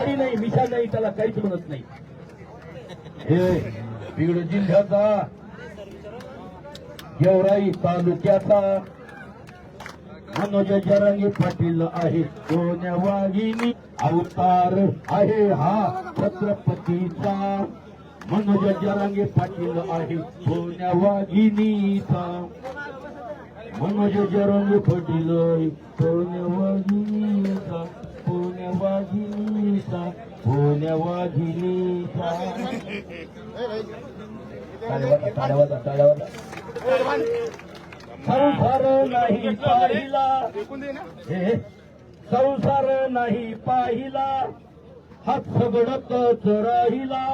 नाही मिशा नाही त्याला काहीच म्हणत नाही. हे बीड जिल्ह्याचा गेवराई तालुक्याचा मनोज जरांगे पाटील आहे. सोन्या वाघिणी अवतार आहे हा छत्रपतीचा. मनोज जरांगे पाटील आहे सोन्या वाघिणीचा. मनोज जरांगे पाटील सोन्या वाघिणीचा. सोन्या वाघिणीचा. सोन्या वाघिणीचा. संसार नाही पाहिला. संसार नाही पाहिला हात सगळतच राहिला.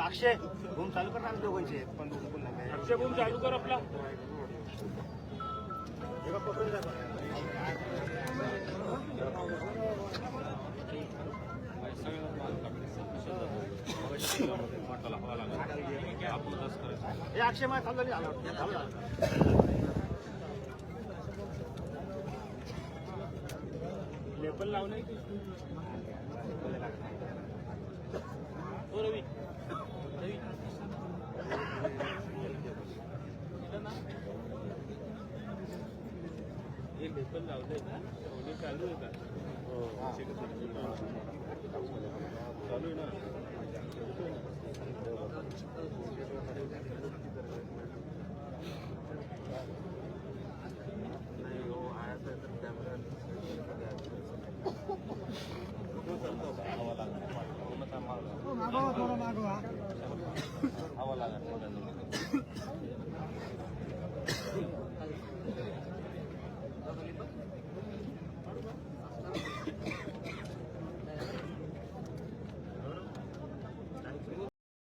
अक्षय बूम चालू कर ना दोघांचे. अक्षय बूम चालू कर आपला. अक्षय मा चालू झाली. लेबल लावलं रवी हे लेबल लावलंय ना चालू आहे का. चालू आहे ना.